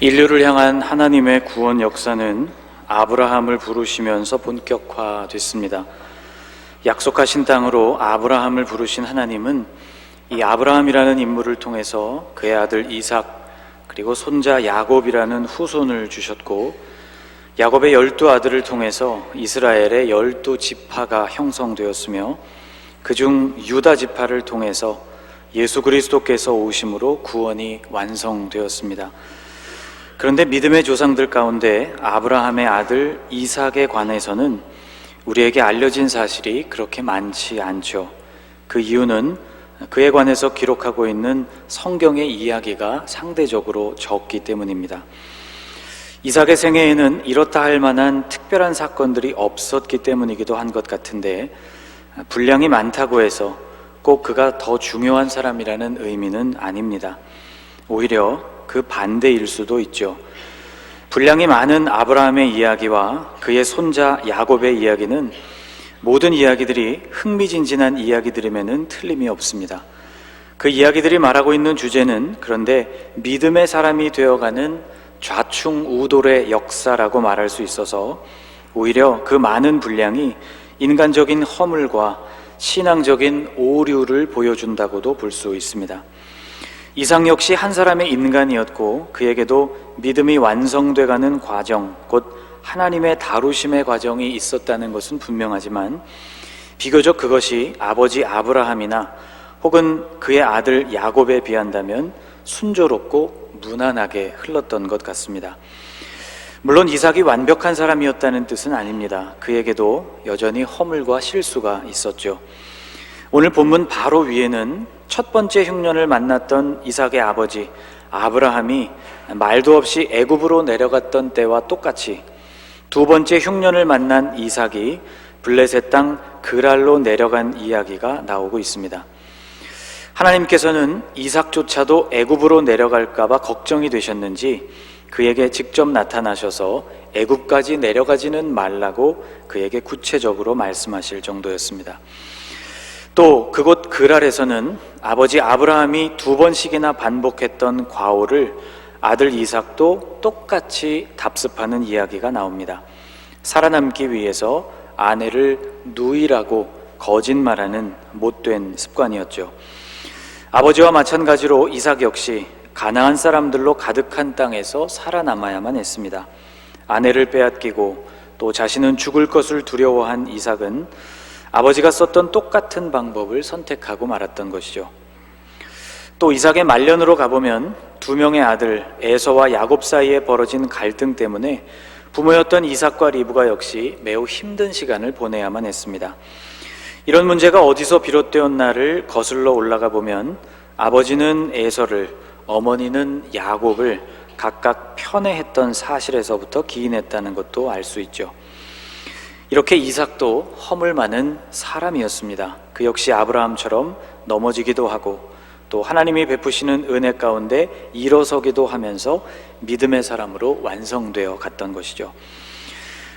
인류를 향한 하나님의 구원 역사는 아브라함을 부르시면서 본격화됐습니다. 약속하신 땅으로 아브라함을 부르신 하나님은 이 아브라함이라는 인물을 통해서 그의 아들 이삭 그리고 손자 야곱이라는 후손을 주셨고, 야곱의 12아들을 통해서 이스라엘의 12지파가 형성되었으며, 그중 유다 지파를 통해서 예수 그리스도께서 오심으로 구원이 완성되었습니다. 그런데 믿음의 조상들 가운데 아브라함의 아들 이삭에 관해서는 우리에게 알려진 사실이 그렇게 많지 않죠. 그 이유는 그에 관해서 기록하고 있는 성경의 이야기가 상대적으로 적기 때문입니다. 이삭의 생애에는 이렇다 할 만한 특별한 사건들이 없었기 때문이기도 한 것 같은데, 분량이 많다고 해서 꼭 그가 더 중요한 사람이라는 의미는 아닙니다. 오히려 그 반대일 수도 있죠. 분량이 많은 아브라함의 이야기와 그의 손자 야곱의 이야기는 모든 이야기들이 흥미진진한 이야기들임에는 틀림이 없습니다. 그 이야기들이 말하고 있는 주제는 그런데 믿음의 사람이 되어가는 좌충우돌의 역사라고 말할 수 있어서, 오히려 그 많은 분량이 인간적인 허물과 신앙적인 오류를 보여준다고도 볼 수 있습니다. 이삭 역시 한 사람의 인간이었고, 그에게도 믿음이 완성돼가는 과정, 곧 하나님의 다루심의 과정이 있었다는 것은 분명하지만, 비교적 그것이 아버지 아브라함이나 혹은 그의 아들 야곱에 비한다면 순조롭고 무난하게 흘렀던 것 같습니다. 물론 이삭이 완벽한 사람이었다는 뜻은 아닙니다. 그에게도 여전히 허물과 실수가 있었죠. 오늘 본문 바로 위에는 첫 번째 흉년을 만났던 이삭의 아버지 아브라함이 말도 없이 애굽으로 내려갔던 때와 똑같이 두 번째 흉년을 만난 이삭이 블레셋 땅 그랄로 내려간 이야기가 나오고 있습니다. 하나님께서는 이삭조차도 애굽으로 내려갈까 봐 걱정이 되셨는지 그에게 직접 나타나셔서 애굽까지 내려가지는 말라고 그에게 구체적으로 말씀하실 정도였습니다. 또 그곳 그랄에서는 아버지 아브라함이 2번씩이나 반복했던 과오를 아들 이삭도 똑같이 답습하는 이야기가 나옵니다. 살아남기 위해서 아내를 누이라고 거짓말하는 못된 습관이었죠. 아버지와 마찬가지로 이삭 역시 가나안 사람들로 가득한 땅에서 살아남아야만 했습니다. 아내를 빼앗기고 또 자신은 죽을 것을 두려워한 이삭은 아버지가 썼던 똑같은 방법을 선택하고 말았던 것이죠. 또 이삭의 말년으로 가보면 2명의 아들 에서와 야곱 사이에 벌어진 갈등 때문에 부모였던 이삭과 리브가 역시 매우 힘든 시간을 보내야만 했습니다. 이런 문제가 어디서 비롯되었나를 거슬러 올라가 보면 아버지는 에서를, 어머니는 야곱을 각각 편애했던 사실에서부터 기인했다는 것도 알 수 있죠. 이렇게 이삭도 허물 많은 사람이었습니다. 그 역시 아브라함처럼 넘어지기도 하고 또 하나님이 베푸시는 은혜 가운데 일어서기도 하면서 믿음의 사람으로 완성되어 갔던 것이죠.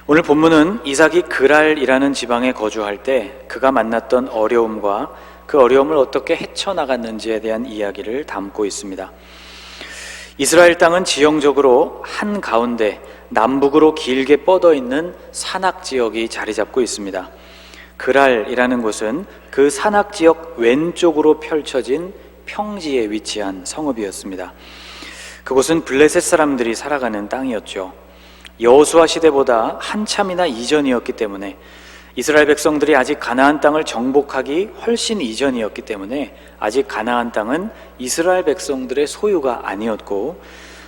오늘 본문은 이삭이 그랄이라는 지방에 거주할 때 그가 만났던 어려움과 그 어려움을 어떻게 헤쳐나갔는지에 대한 이야기를 담고 있습니다. 이스라엘 땅은 지형적으로 한가운데 남북으로 길게 뻗어 있는 산악지역이 자리 잡고 있습니다. 그랄이라는 곳은 그 산악지역 왼쪽으로 펼쳐진 평지에 위치한 성읍이었습니다. 그곳은 블레셋 사람들이 살아가는 땅이었죠. 여호수아 시대보다 한참이나 이전이었기 때문에, 이스라엘 백성들이 아직 가나안 땅을 정복하기 훨씬 이전이었기 때문에 아직 가나안 땅은 이스라엘 백성들의 소유가 아니었고,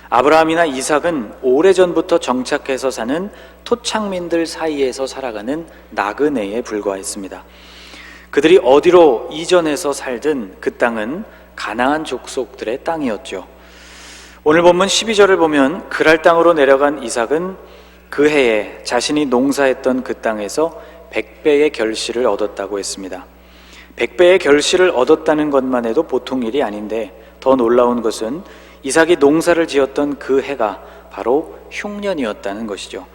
아브라함이나 이삭은 오래전부터 정착해서 사는 토착민들 사이에서 살아가는 나그네에 불과했습니다. 그들이 어디로 이전해서 살든 그 땅은 가나안 족속들의 땅이었죠. 오늘 본문 12절을 보면 그랄 땅으로 내려간 이삭은 그 해에 자신이 농사했던 그 땅에서 100배의 결실을 얻었다고 했습니다. 100배의 결실을 얻었다는 것만 해도 보통 일이 아닌데, 더 놀라운 것은 이삭이 농사를 지었던 그 해가 바로 흉년이었다는 것이죠.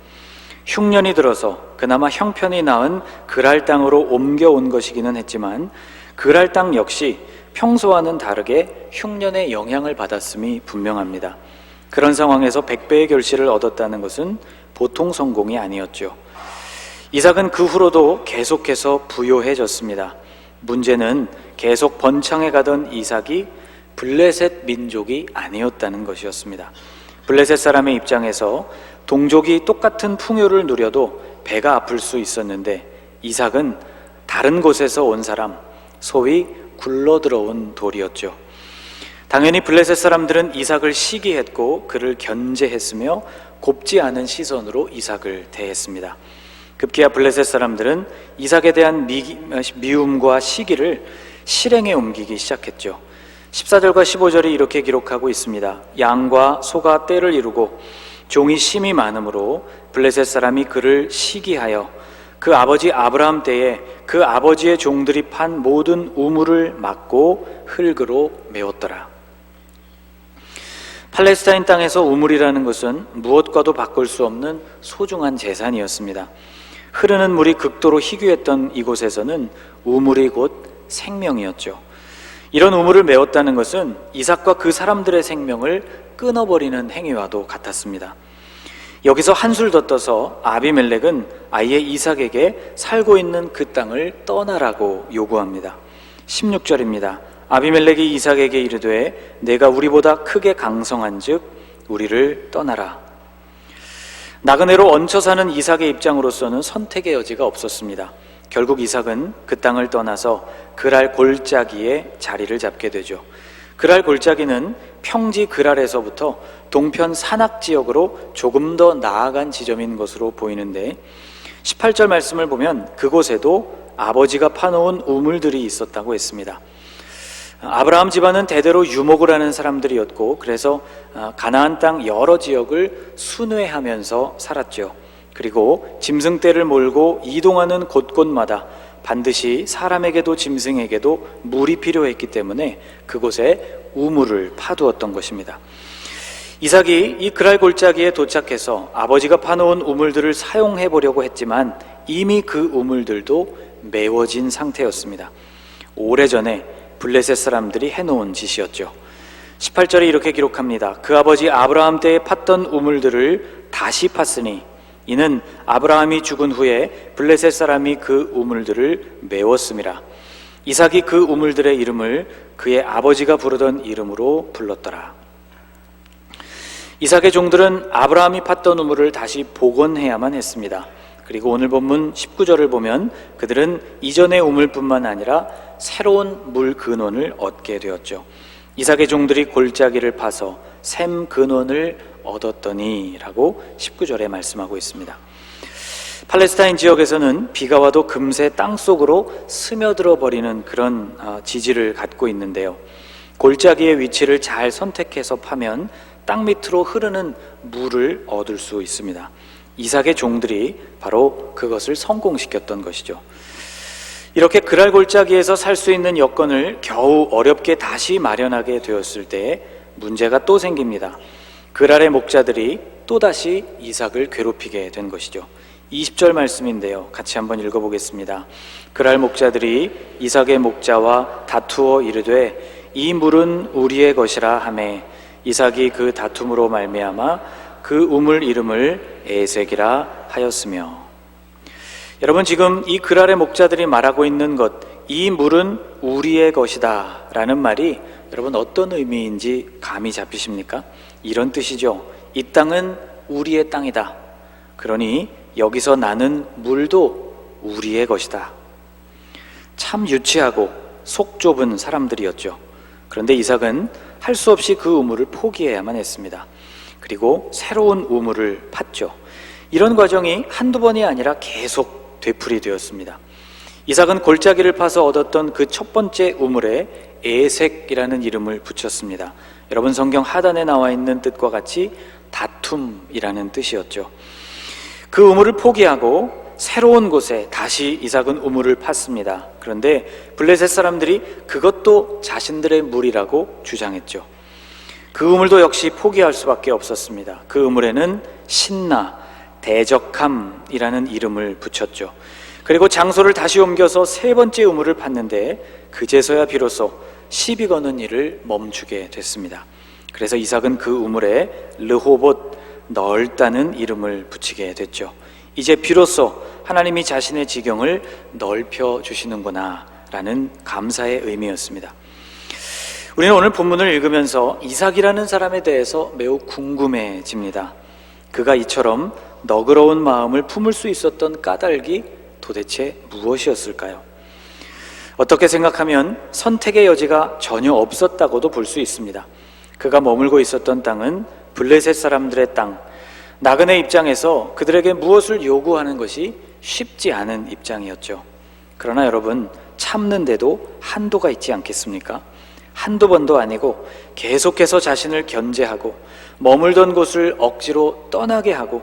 흉년이 들어서 그나마 형편이 나은 그랄 땅으로 옮겨온 것이기는 했지만, 그랄 땅 역시 평소와는 다르게 흉년의 영향을 받았음이 분명합니다. 그런 상황에서 100배의 결실을 얻었다는 것은 보통 성공이 아니었죠. 이삭은 그 후로도 계속해서 부요해졌습니다. 문제는 계속 번창해 가던 이삭이 블레셋 민족이 아니었다는 것이었습니다. 블레셋 사람의 입장에서 동족이 똑같은 풍요를 누려도 배가 아플 수 있었는데 이삭은 다른 곳에서 온 사람, 소위 굴러들어온 돌이었죠. 당연히 블레셋 사람들은 이삭을 시기했고 그를 견제했으며 곱지 않은 시선으로 이삭을 대했습니다. 급기야 블레셋 사람들은 이삭에 대한 미움과 시기를 실행에 옮기기 시작했죠. 14절과 15절이 이렇게 기록하고 있습니다. 양과 소가 떼를 이루고 종이 심이 많으므로 블레셋 사람이 그를 시기하여 그 아버지 아브라함 때에 그 아버지의 종들이 판 모든 우물을 막고 흙으로 메웠더라. 팔레스타인 땅에서 우물이라는 것은 무엇과도 바꿀 수 없는 소중한 재산이었습니다. 흐르는 물이 극도로 희귀했던 이곳에서는 우물이 곧 생명이었죠. 이런 우물을 메웠다는 것은 이삭과 그 사람들의 생명을 끊어버리는 행위와도 같았습니다. 여기서 한술 더 떠서 아비멜렉은 아예 이삭에게 살고 있는 그 땅을 떠나라고 요구합니다. 16절입니다. 아비멜렉이 이삭에게 이르되 내가 우리보다 크게 강성한즉 우리를 떠나라. 나그네로 얹혀 사는 이삭의 입장으로서는 선택의 여지가 없었습니다. 결국 이삭은 그 땅을 떠나서 그랄 골짜기에 자리를 잡게 되죠. 그랄 골짜기는 평지 그랄에서부터 동편 산악 지역으로 조금 더 나아간 지점인 것으로 보이는데 18절 말씀을 보면 그곳에도 아버지가 파놓은 우물들이 있었다고 했습니다. 아브라함 집안은 대대로 유목을 하는 사람들이었고 그래서 가나안 땅 여러 지역을 순회하면서 살았죠. 그리고 짐승떼를 몰고 이동하는 곳곳마다 반드시 사람에게도 짐승에게도 물이 필요했기 때문에 그곳에 우물을 파두었던 것입니다. 이삭이 이 그랄 골짜기에 도착해서 아버지가 파놓은 우물들을 사용해 보려고 했지만 이미 그 우물들도 메워진 상태였습니다. 오래전에 블레셋 사람들이 해놓은 짓이었죠. 18절에 이렇게 기록합니다. 그 아버지 아브라함 때에 팠던 우물들을 다시 팠으니 이는 아브라함이 죽은 후에 블레셋 사람이 그 우물들을 메웠음이라. 이삭이 그 우물들의 이름을 그의 아버지가 부르던 이름으로 불렀더라. 이삭의 종들은 아브라함이 팠던 우물을 다시 복원해야만 했습니다. 그리고 오늘 본문 19절을 보면 그들은 이전의 우물뿐만 아니라 새로운 물 근원을 얻게 되었죠. 이삭의 종들이 골짜기를 파서 샘 근원을 얻었더니 라고 19절에 말씀하고 있습니다. 팔레스타인 지역에서는 비가 와도 금세 땅속으로 스며들어 버리는 그런 지질을 갖고 있는데요. 골짜기의 위치를 잘 선택해서 파면 땅 밑으로 흐르는 물을 얻을 수 있습니다. 이삭의 종들이 바로 그것을 성공시켰던 것이죠. 이렇게 그랄 골짜기에서 살 수 있는 여건을 겨우 어렵게 다시 마련하게 되었을 때 문제가 또 생깁니다. 그랄의 목자들이 또다시 이삭을 괴롭히게 된 것이죠. 20절 말씀인데요. 같이 한번 읽어보겠습니다. 그랄 목자들이 이삭의 목자와 다투어 이르되 이 물은 우리의 것이라 하매 이삭이 그 다툼으로 말미암아 그 우물 이름을 에색이라 하였으며. 여러분, 지금 이 그랄의 목자들이 말하고 있는 것, 이 물은 우리의 것이다 라는 말이 여러분 어떤 의미인지 감이 잡히십니까? 이런 뜻이죠. 이 땅은 우리의 땅이다. 그러니 여기서 나는 물도 우리의 것이다. 참 유치하고 속 좁은 사람들이었죠. 그런데 이삭은 할 수 없이 그 우물을 포기해야만 했습니다. 그리고 새로운 우물을 팠죠. 이런 과정이 한두 번이 아니라 계속 되풀이되었습니다. 이삭은 골짜기를 파서 얻었던 그 첫 번째 우물에 에색이라는 이름을 붙였습니다. 여러분, 성경 하단에 나와 있는 뜻과 같이 다툼이라는 뜻이었죠. 그 우물을 포기하고 새로운 곳에 다시 이삭은 우물을 팠습니다. 그런데 블레셋 사람들이 그것도 자신들의 물이라고 주장했죠. 그 우물도 역시 포기할 수밖에 없었습니다. 그 우물에는 신나, 대적함이라는 이름을 붙였죠. 그리고 장소를 다시 옮겨서 세 번째 우물을 팠는데 그제서야 비로소 시비 거는 일을 멈추게 됐습니다. 그래서 이삭은 그 우물에 르호봇, 넓다는 이름을 붙이게 됐죠. 이제 비로소 하나님이 자신의 지경을 넓혀 주시는구나 라는 감사의 의미였습니다. 우리는 오늘 본문을 읽으면서 이삭이라는 사람에 대해서 매우 궁금해집니다. 그가 이처럼 너그러운 마음을 품을 수 있었던 까닭이 도대체 무엇이었을까요? 어떻게 생각하면 선택의 여지가 전혀 없었다고도 볼 수 있습니다. 그가 머물고 있었던 땅은 블레셋 사람들의 땅, 나그네 입장에서 그들에게 무엇을 요구하는 것이 쉽지 않은 입장이었죠. 그러나 여러분, 참는데도 한도가 있지 않겠습니까? 한두 번도 아니고 계속해서 자신을 견제하고 머물던 곳을 억지로 떠나게 하고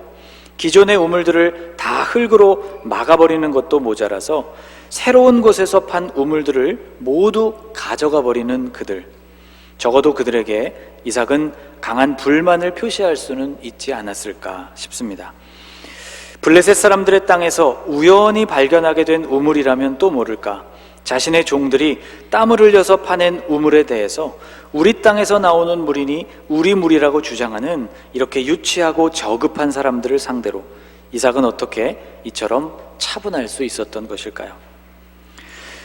기존의 우물들을 다 흙으로 막아버리는 것도 모자라서 새로운 곳에서 판 우물들을 모두 가져가 버리는 그들, 적어도 그들에게 이삭은 강한 불만을 표시할 수는 있지 않았을까 싶습니다. 블레셋 사람들의 땅에서 우연히 발견하게 된 우물이라면 또 모를까, 자신의 종들이 땀을 흘려서 파낸 우물에 대해서 우리 땅에서 나오는 물이니 우리 물이라고 주장하는 이렇게 유치하고 저급한 사람들을 상대로 이삭은 어떻게 이처럼 차분할 수 있었던 것일까요?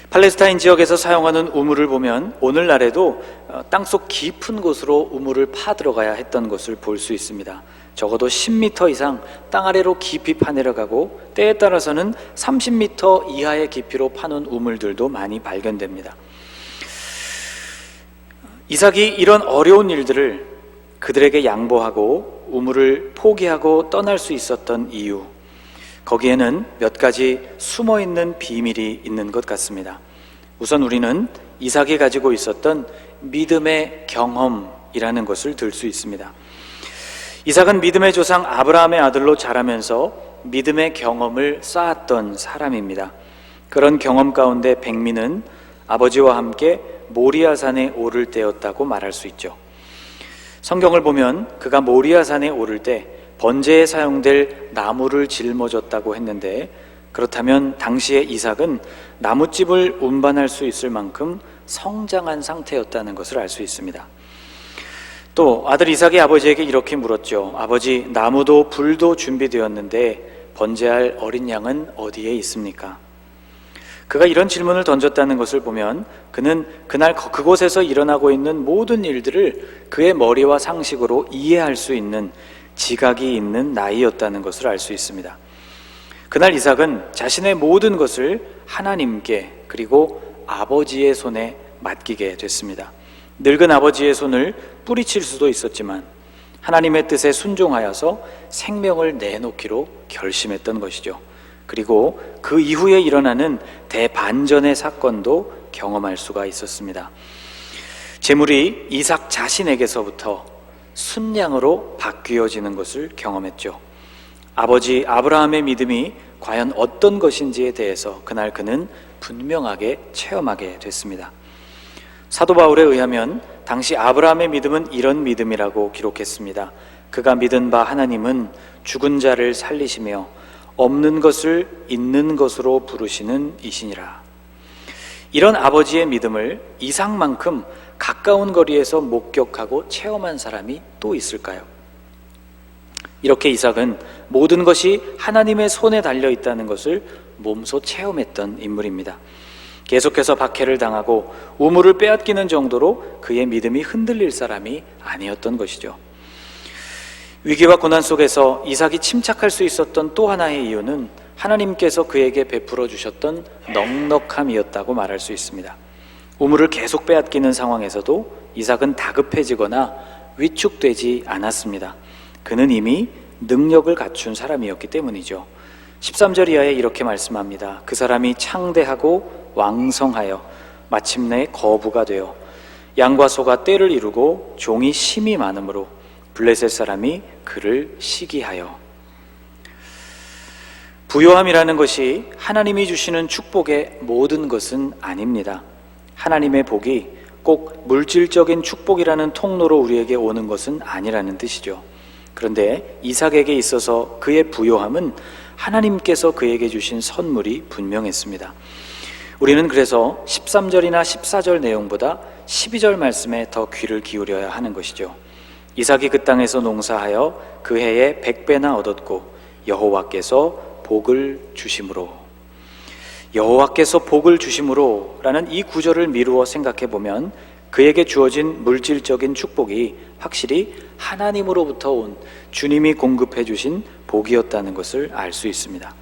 팔레스타인 지역에서 사용하는 우물을 보면 오늘날에도 땅속 깊은 곳으로 우물을 파 들어가야 했던 것을 볼 수 있습니다. 적어도 10m 이상 땅 아래로 깊이 파내려가고 때에 따라서는 30m 이하의 깊이로 파놓은 우물들도 많이 발견됩니다. 이삭이 이런 어려운 일들을 그들에게 양보하고 우물을 포기하고 떠날 수 있었던 이유, 거기에는 몇 가지 숨어있는 비밀이 있는 것 같습니다. 우선 우리는 이삭이 가지고 있었던 믿음의 경험이라는 것을 들 수 있습니다. 이삭은 믿음의 조상 아브라함의 아들로 자라면서 믿음의 경험을 쌓았던 사람입니다. 그런 경험 가운데 백미는 아버지와 함께 모리아산에 오를 때였다고 말할 수 있죠. 성경을 보면 그가 모리아산에 오를 때 번제에 사용될 나무를 짊어졌다고 했는데, 그렇다면 당시에 이삭은 나뭇집을 운반할 수 있을 만큼 성장한 상태였다는 것을 알 수 있습니다. 또 아들 이삭이 아버지에게 이렇게 물었죠. 아버지, 나무도 불도 준비되었는데 번제할 어린 양은 어디에 있습니까? 그가 이런 질문을 던졌다는 것을 보면 그는 그날 그곳에서 일어나고 있는 모든 일들을 그의 머리와 상식으로 이해할 수 있는 지각이 있는 나이였다는 것을 알 수 있습니다. 그날 이삭은 자신의 모든 것을 하나님께 그리고 아버지의 손에 맡기게 됐습니다. 늙은 아버지의 손을 뿌리칠 수도 있었지만 하나님의 뜻에 순종하여서 생명을 내놓기로 결심했던 것이죠. 그리고 그 이후에 일어나는 대반전의 사건도 경험할 수가 있었습니다. 재물이 이삭 자신에게서부터 순양으로 바뀌어지는 것을 경험했죠. 아버지 아브라함의 믿음이 과연 어떤 것인지에 대해서 그날 그는 분명하게 체험하게 됐습니다. 사도 바울에 의하면 당시 아브라함의 믿음은 이런 믿음이라고 기록했습니다. 그가 믿은 바 하나님은 죽은 자를 살리시며 없는 것을 있는 것으로 부르시는 이시니라. 이런 아버지의 믿음을 이삭만큼 가까운 거리에서 목격하고 체험한 사람이 또 있을까요? 이렇게 이삭은 모든 것이 하나님의 손에 달려 있다는 것을 몸소 체험했던 인물입니다. 계속해서 박해를 당하고 우물을 빼앗기는 정도로 그의 믿음이 흔들릴 사람이 아니었던 것이죠. 위기와 고난 속에서 이삭이 침착할 수 있었던 또 하나의 이유는 하나님께서 그에게 베풀어 주셨던 넉넉함이었다고 말할 수 있습니다. 우물을 계속 빼앗기는 상황에서도 이삭은 다급해지거나 위축되지 않았습니다. 그는 이미 능력을 갖춘 사람이었기 때문이죠. 13절 이하에 이렇게 말씀합니다. 그 사람이 창대하고 왕성하여 마침내 거부가 되어 양과 소가 떼를 이루고 종이 심이 많으므로 블레셋 사람이 그를 시기하여. 부요함이라는 것이 하나님이 주시는 축복의 모든 것은 아닙니다. 하나님의 복이 꼭 물질적인 축복이라는 통로로 우리에게 오는 것은 아니라는 뜻이죠. 그런데 이삭에게 있어서 그의 부요함은 하나님께서 그에게 주신 선물이 분명했습니다. 우리는 그래서 13절이나 14절 내용보다 12절 말씀에 더 귀를 기울여야 하는 것이죠. 이삭이 그 땅에서 농사하여 그 해에 100배나 얻었고 여호와께서 복을 주심으로, 여호와께서 복을 주심으로 라는 이 구절을 미루어 생각해 보면 그에게 주어진 물질적인 축복이 확실히 하나님으로부터 온 주님이 공급해 주신 복이었다는 것을 알 수 있습니다.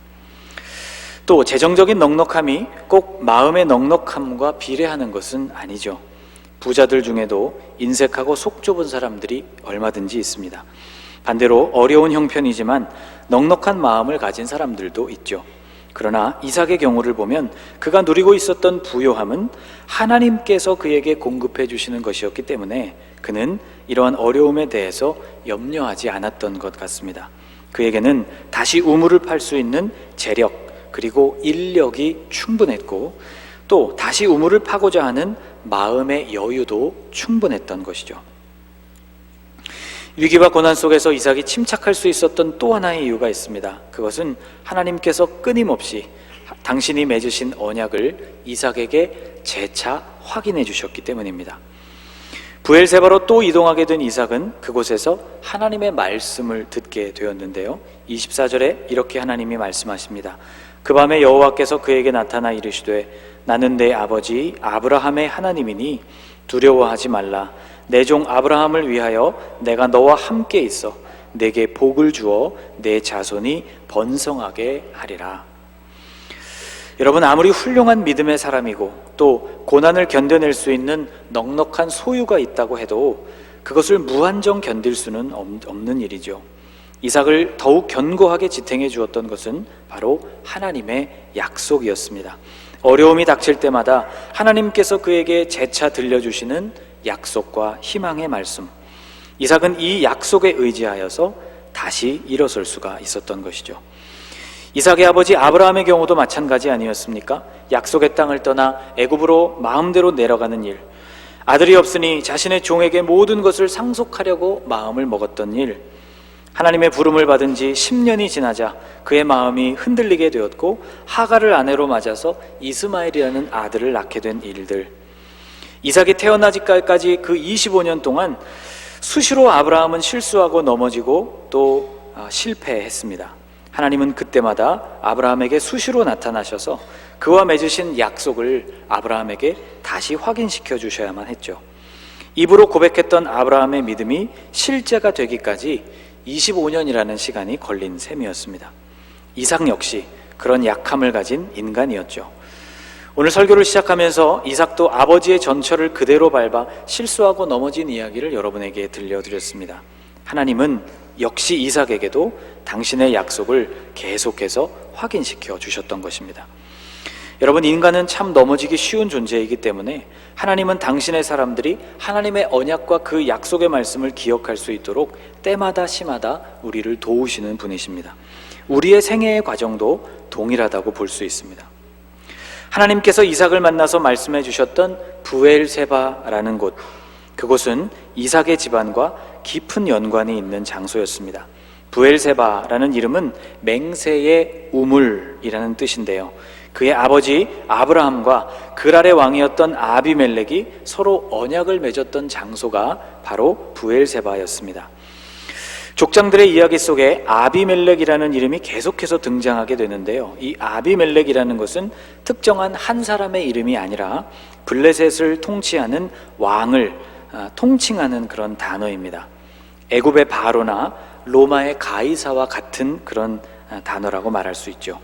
또 재정적인 넉넉함이 꼭 마음의 넉넉함과 비례하는 것은 아니죠. 부자들 중에도 인색하고 속 좁은 사람들이 얼마든지 있습니다. 반대로 어려운 형편이지만 넉넉한 마음을 가진 사람들도 있죠. 그러나 이삭의 경우를 보면 그가 누리고 있었던 부요함은 하나님께서 그에게 공급해 주시는 것이었기 때문에 그는 이러한 어려움에 대해서 염려하지 않았던 것 같습니다. 그에게는 다시 우물을 팔 수 있는 재력 그리고 인력이 충분했고 또 다시 우물을 파고자 하는 마음의 여유도 충분했던 것이죠. 위기와 고난 속에서 이삭이 침착할 수 있었던 또 하나의 이유가 있습니다. 그것은 하나님께서 끊임없이 당신이 맺으신 언약을 이삭에게 재차 확인해 주셨기 때문입니다. 브엘세바로 또 이동하게 된 이삭은 그곳에서 하나님의 말씀을 듣게 되었는데요. 24절에 이렇게 하나님이 말씀하십니다. 그 밤에 여호와께서 그에게 나타나 이르시되 나는 내 아버지 아브라함의 하나님이니 두려워하지 말라. 내 종 아브라함을 위하여 내가 너와 함께 있어 내게 복을 주어 내 자손이 번성하게 하리라. 여러분, 아무리 훌륭한 믿음의 사람이고 또 고난을 견뎌낼 수 있는 넉넉한 소유가 있다고 해도 그것을 무한정 견딜 수는 없는 일이죠. 이삭을 더욱 견고하게 지탱해 주었던 것은 바로 하나님의 약속이었습니다. 어려움이 닥칠 때마다 하나님께서 그에게 재차 들려주시는 약속과 희망의 말씀, 이삭은 이 약속에 의지하여서 다시 일어설 수가 있었던 것이죠. 이삭의 아버지 아브라함의 경우도 마찬가지 아니었습니까? 약속의 땅을 떠나 애굽으로 마음대로 내려가는 일, 아들이 없으니 자신의 종에게 모든 것을 상속하려고 마음을 먹었던 일, 하나님의 부름을 받은 지 10년이 지나자 그의 마음이 흔들리게 되었고 하갈을 아내로 맞아서 이스마엘이라는 아들을 낳게 된 일들, 이삭이 태어나기까지 그 25년 동안 수시로 아브라함은 실수하고 넘어지고 또 실패했습니다. 하나님은 그때마다 아브라함에게 수시로 나타나셔서 그와 맺으신 약속을 아브라함에게 다시 확인시켜 주셔야만 했죠. 입으로 고백했던 아브라함의 믿음이 실제가 되기까지 25년이라는 시간이 걸린 셈이었습니다. 이삭 역시 그런 약함을 가진 인간이었죠. 오늘 설교를 시작하면서 이삭도 아버지의 전철을 그대로 밟아 실수하고 넘어진 이야기를 여러분에게 들려드렸습니다. 하나님은 역시 이삭에게도 당신의 약속을 계속해서 확인시켜 주셨던 것입니다. 여러분, 인간은 참 넘어지기 쉬운 존재이기 때문에 하나님은 당신의 사람들이 하나님의 언약과 그 약속의 말씀을 기억할 수 있도록 때마다 시마다 우리를 도우시는 분이십니다. 우리의 생애의 과정도 동일하다고 볼 수 있습니다. 하나님께서 이삭을 만나서 말씀해 주셨던 브엘세바라는 곳, 그곳은 이삭의 집안과 깊은 연관이 있는 장소였습니다. 브엘세바라는 이름은 맹세의 우물이라는 뜻인데요, 그의 아버지 아브라함과 그랄의 왕이었던 아비멜렉이 서로 언약을 맺었던 장소가 바로 브엘세바였습니다. 족장들의 이야기 속에 아비멜렉이라는 이름이 계속해서 등장하게 되는데요, 이 아비멜렉이라는 것은 특정한 한 사람의 이름이 아니라 블레셋을 통치하는 왕을 통칭하는 그런 단어입니다. 애굽의 바로나 로마의 가이사와 같은 그런 단어라고 말할 수 있죠.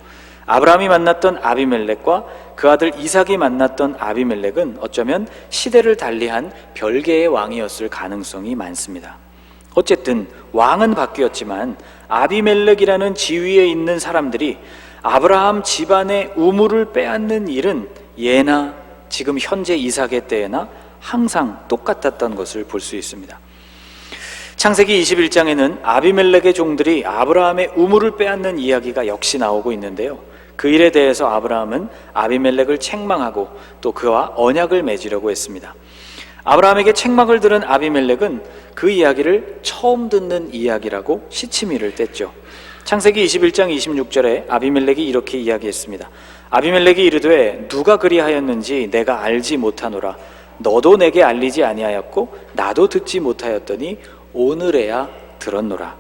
아브라함이 만났던 아비멜렉과 그 아들 이삭이 만났던 아비멜렉은 어쩌면 시대를 달리한 별개의 왕이었을 가능성이 많습니다. 어쨌든 왕은 바뀌었지만 아비멜렉이라는 지위에 있는 사람들이 아브라함 집안의 우물을 빼앗는 일은 예나 지금 현재 이삭의 때에나 항상 똑같았던 것을 볼 수 있습니다. 창세기 21장에는 아비멜렉의 종들이 아브라함의 우물을 빼앗는 이야기가 역시 나오고 있는데요, 그 일에 대해서 아브라함은 아비멜렉을 책망하고 또 그와 언약을 맺으려고 했습니다. 아브라함에게 책망을 들은 아비멜렉은 그 이야기를 처음 듣는 이야기라고 시치미를 뗐죠. 창세기 21장 26절에 아비멜렉이 이렇게 이야기했습니다. 아비멜렉이 이르되 누가 그리하였는지 내가 알지 못하노라. 너도 내게 알리지 아니하였고 나도 듣지 못하였더니 오늘에야 들었노라.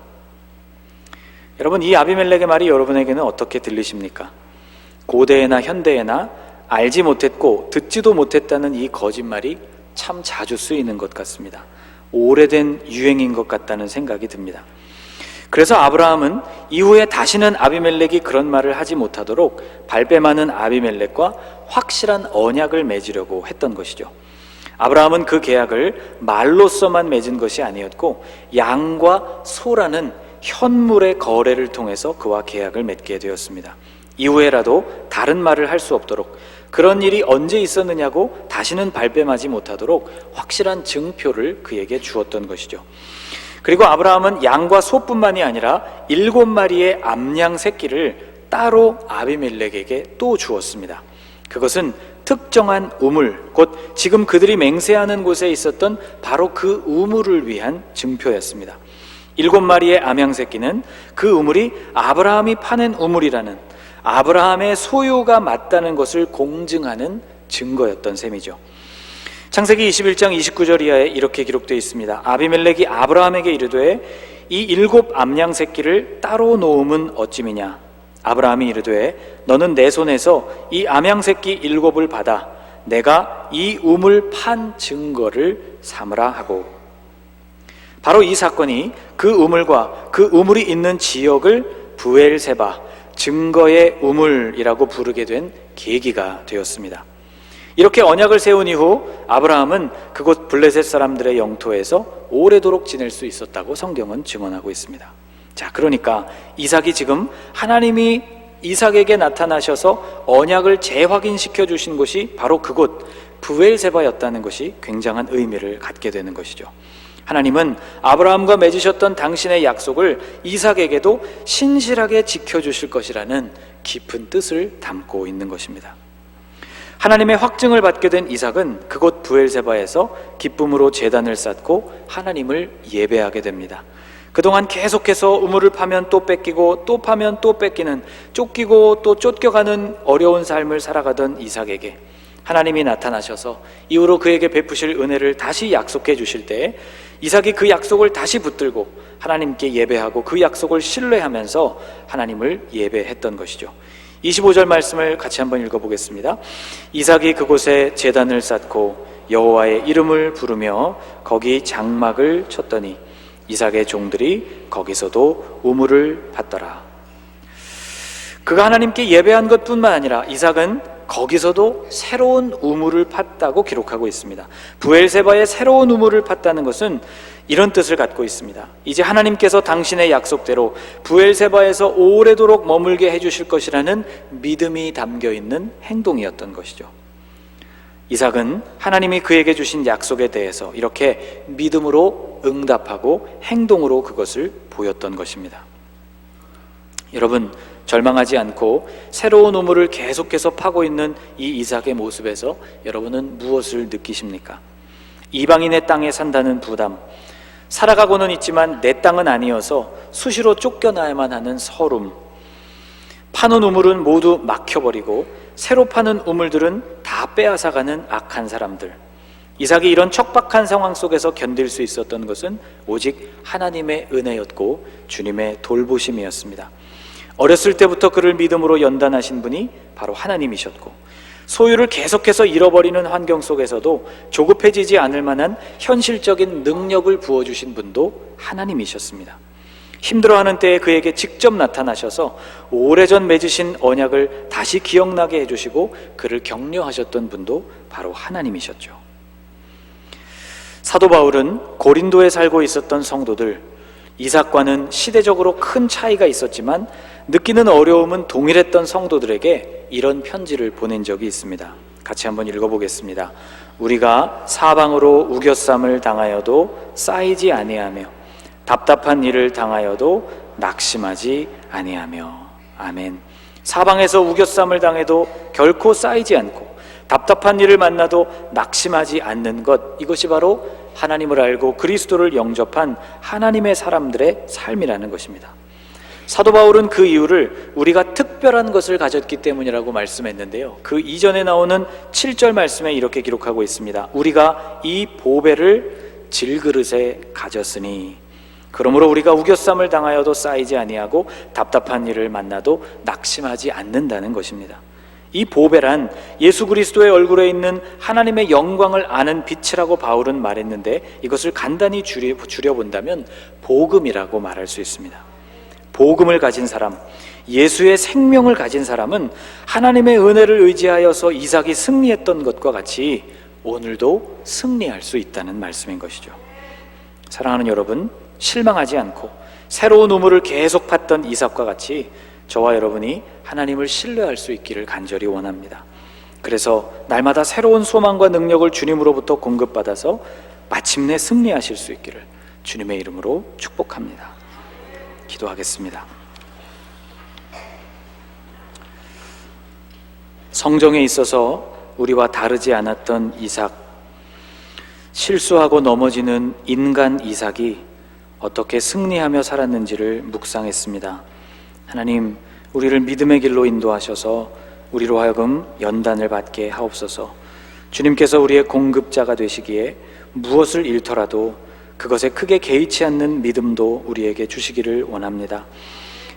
여러분, 이 아비멜렉의 말이 여러분에게는 어떻게 들리십니까? 고대에나 현대에나 알지 못했고 듣지도 못했다는 이 거짓말이 참 자주 쓰이는 것 같습니다. 오래된 유행인 것 같다는 생각이 듭니다. 그래서 아브라함은 이후에 다시는 아비멜렉이 그런 말을 하지 못하도록 발뺌하는 아비멜렉과 확실한 언약을 맺으려고 했던 것이죠. 아브라함은 그 계약을 말로서만 맺은 것이 아니었고 양과 소라는 현물의 거래를 통해서 그와 계약을 맺게 되었습니다. 이후에라도 다른 말을 할 수 없도록, 그런 일이 언제 있었느냐고 다시는 발뺌하지 못하도록 확실한 증표를 그에게 주었던 것이죠. 그리고 아브라함은 양과 소뿐만이 아니라 7마리의 암양 새끼를 따로 아비멜렉에게 또 주었습니다. 그것은 특정한 우물, 곧 지금 그들이 맹세하는 곳에 있었던 바로 그 우물을 위한 증표였습니다. 7마리의 암양 새끼는 그 우물이 아브라함이 파낸 우물이라는, 아브라함의 소유가 맞다는 것을 공증하는 증거였던 셈이죠. 창세기 21장 29절 이하에 이렇게 기록되어 있습니다. 아비멜렉이 아브라함에게 이르되 이 7 암양 새끼를 따로 놓음은 어찌미냐. 아브라함이 이르되 너는 내 손에서 이 암양 새끼 7을 받아 내가 이 우물 판 증거를 삼으라 하고, 바로 이 사건이 그 우물과 그 우물이 있는 지역을 브엘세바, 증거의 우물이라고 부르게 된 계기가 되었습니다. 이렇게 언약을 세운 이후 아브라함은 그곳 블레셋 사람들의 영토에서 오래도록 지낼 수 있었다고 성경은 증언하고 있습니다. 자, 그러니까 이삭이 지금 하나님이 이삭에게 나타나셔서 언약을 재확인시켜 주신 곳이 바로 그곳 브엘세바였다는 것이 굉장한 의미를 갖게 되는 것이죠. 하나님은 아브라함과 맺으셨던 당신의 약속을 이삭에게도 신실하게 지켜주실 것이라는 깊은 뜻을 담고 있는 것입니다. 하나님의 확증을 받게 된 이삭은 그곳 브엘세바에서 기쁨으로 제단을 쌓고 하나님을 예배하게 됩니다. 그동안 계속해서 우물을 파면 또 뺏기고 또 파면 또 뺏기는, 쫓기고 또 쫓겨가는 어려운 삶을 살아가던 이삭에게 하나님이 나타나셔서 이후로 그에게 베푸실 은혜를 다시 약속해 주실 때 이삭이 그 약속을 다시 붙들고 하나님께 예배하고 그 약속을 신뢰하면서 하나님을 예배했던 것이죠. 25절 말씀을 같이 한번 읽어보겠습니다. 이삭이 그곳에 제단을 쌓고 여호와의 이름을 부르며 거기 장막을 쳤더니 이삭의 종들이 거기서도 우물을 받더라. 그가 하나님께 예배한 것뿐만 아니라 이삭은 거기서도 새로운 우물을 팠다고 기록하고 있습니다. 브엘세바의 새로운 우물을 팠다는 것은 이런 뜻을 갖고 있습니다. 이제 하나님께서 당신의 약속대로 브엘세바에서 오래도록 머물게 해주실 것이라는 믿음이 담겨 있는 행동이었던 것이죠. 이삭은 하나님이 그에게 주신 약속에 대해서 이렇게 믿음으로 응답하고 행동으로 그것을 보였던 것입니다. 여러분, 절망하지 않고 새로운 우물을 계속해서 파고 있는 이 이삭의 모습에서 여러분은 무엇을 느끼십니까? 이방인의 땅에 산다는 부담, 살아가고는 있지만 내 땅은 아니어서 수시로 쫓겨나야만 하는 서름, 파는 우물은 모두 막혀버리고 새로 파는 우물들은 다 빼앗아가는 악한 사람들. 이삭이 이런 척박한 상황 속에서 견딜 수 있었던 것은 오직 하나님의 은혜였고 주님의 돌보심이었습니다. 어렸을 때부터 그를 믿음으로 연단하신 분이 바로 하나님이셨고, 소유를 계속해서 잃어버리는 환경 속에서도 조급해지지 않을 만한 현실적인 능력을 부어주신 분도 하나님이셨습니다. 힘들어하는 때에 그에게 직접 나타나셔서 오래전 맺으신 언약을 다시 기억나게 해주시고 그를 격려하셨던 분도 바로 하나님이셨죠. 사도 바울은 고린도에 살고 있었던 성도들, 이삭과는 시대적으로 큰 차이가 있었지만 느끼는 어려움은 동일했던 성도들에게 이런 편지를 보낸 적이 있습니다. 같이 한번 읽어보겠습니다. 우리가 사방으로 우겨쌈을 당하여도 쌓이지 아니하며 답답한 일을 당하여도 낙심하지 아니하며. 아멘. 사방에서 우겨쌈을 당해도 결코 쌓이지 않고 답답한 일을 만나도 낙심하지 않는 것, 이것이 바로 하나님을 알고 그리스도를 영접한 하나님의 사람들의 삶이라는 것입니다. 사도 바울은 그 이유를 우리가 특별한 것을 가졌기 때문이라고 말씀했는데요, 그 이전에 나오는 7절 말씀에 이렇게 기록하고 있습니다. 우리가 이 보배를 질그릇에 가졌으니 그러므로 우리가 우겨쌈을 당하여도 쌓이지 아니하고 답답한 일을 만나도 낙심하지 않는다는 것입니다. 이 보배란 예수 그리스도의 얼굴에 있는 하나님의 영광을 아는 빛이라고 바울은 말했는데, 이것을 간단히 줄여본다면 복음이라고 말할 수 있습니다. 복음을 가진 사람, 예수의 생명을 가진 사람은 하나님의 은혜를 의지하여서 이삭이 승리했던 것과 같이 오늘도 승리할 수 있다는 말씀인 것이죠. 사랑하는 여러분, 실망하지 않고 새로운 우물을 계속 팠던 이삭과 같이 저와 여러분이 하나님을 신뢰할 수 있기를 간절히 원합니다. 그래서 날마다 새로운 소망과 능력을 주님으로부터 공급받아서 마침내 승리하실 수 있기를 주님의 이름으로 축복합니다. 기도하겠습니다. 성정에 있어서 우리와 다르지 않았던 이삭, 실수하고 넘어지는 인간 이삭이 어떻게 승리하며 살았는지를 묵상했습니다. 하나님, 우리를 믿음의 길로 인도하셔서 우리로 하여금 연단을 받게 하옵소서. 주님께서 우리의 공급자가 되시기에 무엇을 잃더라도 그것에 크게 개의치 않는 믿음도 우리에게 주시기를 원합니다.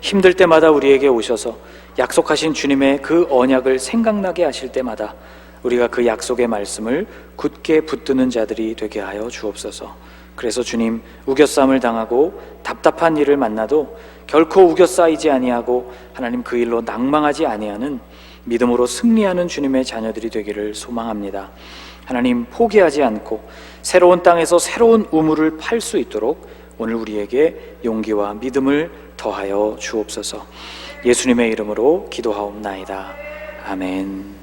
힘들 때마다 우리에게 오셔서 약속하신 주님의 그 언약을 생각나게 하실 때마다 우리가 그 약속의 말씀을 굳게 붙드는 자들이 되게 하여 주옵소서. 그래서 주님, 우겨쌈을 당하고 답답한 일을 만나도 결코 우겨 쌓이지 아니하고 하나님 그 일로 낭망하지 아니하는 믿음으로 승리하는 주님의 자녀들이 되기를 소망합니다. 하나님, 포기하지 않고 새로운 땅에서 새로운 우물을 팔 수 있도록 오늘 우리에게 용기와 믿음을 더하여 주옵소서. 예수님의 이름으로 기도하옵나이다. 아멘.